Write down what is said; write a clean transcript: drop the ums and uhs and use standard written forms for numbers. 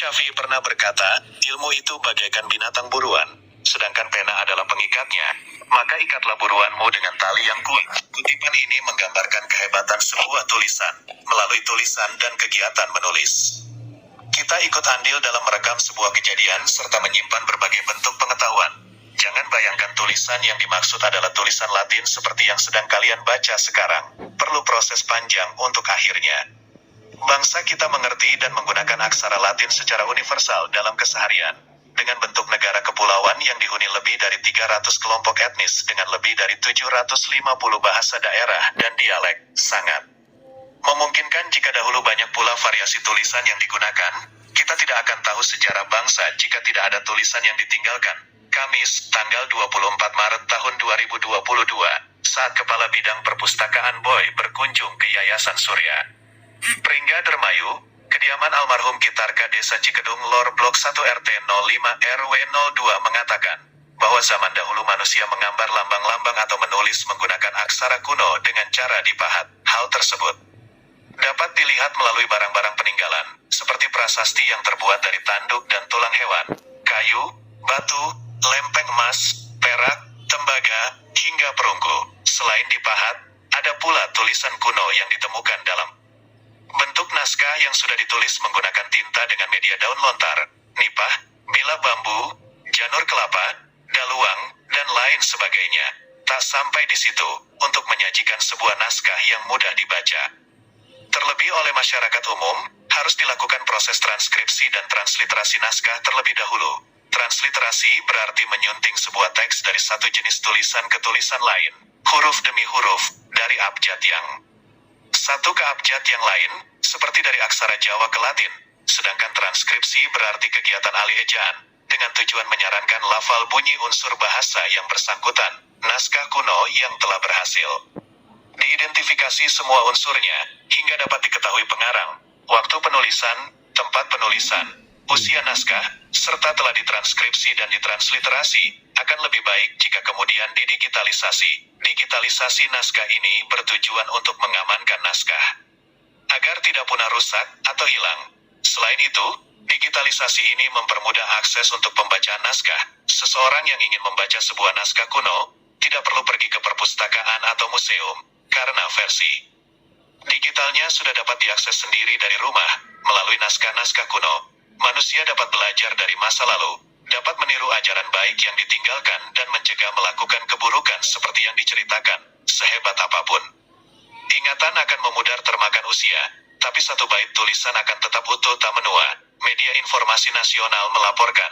Syafi'i pernah berkata, ilmu itu bagaikan binatang buruan, sedangkan pena adalah pengikatnya. Maka ikatlah buruanmu dengan tali yang kuat. Kutipan ini menggambarkan kehebatan sebuah tulisan, melalui tulisan dan kegiatan menulis. Kita ikut andil dalam merekam sebuah kejadian serta menyimpan berbagai bentuk pengetahuan. Jangan bayangkan tulisan yang dimaksud adalah tulisan Latin seperti yang sedang kalian baca sekarang. Perlu proses panjang untuk akhirnya. Bangsa kita mengerti dan menggunakan aksara Latin secara universal dalam keseharian. Dengan bentuk negara kepulauan yang dihuni lebih dari 300 kelompok etnis dengan lebih dari 750 bahasa daerah dan dialek, sangat memungkinkan jika dahulu banyak pula variasi tulisan yang digunakan. Kita tidak akan tahu sejarah bangsa jika tidak ada tulisan yang ditinggalkan. Kamis, tanggal 24 Maret tahun 2022, saat Kepala Bidang Perpustakaan Boy berkunjung ke Yayasan Surya Pringga Dermayu, kediaman almarhum Kitarka Desa Cikedung Lor Blok 1 RT 05 RW 02 mengatakan bahwa zaman dahulu manusia menggambar lambang-lambang atau menulis menggunakan aksara kuno dengan cara dipahat. Hal tersebut dapat dilihat melalui barang-barang peninggalan, seperti prasasti yang terbuat dari tanduk dan tulang hewan, kayu, batu, lempeng emas, perak, tembaga, hingga perunggu. Selain dipahat, ada pula tulisan kuno yang ditemukan dalam bentuk naskah yang sudah ditulis menggunakan tinta dengan media daun lontar, nipah, bila bambu, janur kelapa, daluang, dan lain sebagainya. Tak sampai di situ, untuk menyajikan sebuah naskah yang mudah dibaca, terlebih oleh masyarakat umum, harus dilakukan proses transkripsi dan transliterasi naskah terlebih dahulu. Transliterasi berarti menyunting sebuah teks dari satu jenis tulisan ke tulisan lain, huruf demi huruf, dari abjad yang satu ke abjad yang lain, seperti dari aksara Jawa ke Latin. Sedangkan transkripsi berarti kegiatan alih ejaan, dengan tujuan menyarankan lafal bunyi unsur bahasa yang bersangkutan, naskah kuno yang telah berhasil diidentifikasi semua unsurnya, hingga dapat diketahui pengarang, waktu penulisan, tempat penulisan, usia naskah, serta telah ditranskripsi dan ditransliterasi, akan lebih baik jika kemudian didigitalisasi. Digitalisasi naskah ini bertujuan untuk mengamankan naskah agar tidak punah rusak atau hilang. Selain itu, digitalisasi ini mempermudah akses untuk pembacaan naskah. Seseorang yang ingin membaca sebuah naskah kuno, tidak perlu pergi ke perpustakaan atau museum, karena versi digitalnya sudah dapat diakses sendiri dari rumah. Melalui naskah-naskah kuno, manusia dapat belajar dari masa lalu, dapat meniru ajaran baik yang ditinggalkan dan mencegah melakukan keburukan seperti yang diceritakan, sehebat apapun. Ingatan akan memudar termakan usia, tapi satu bait tulisan akan tetap utuh tak menua. Media Informasi Nasional melaporkan.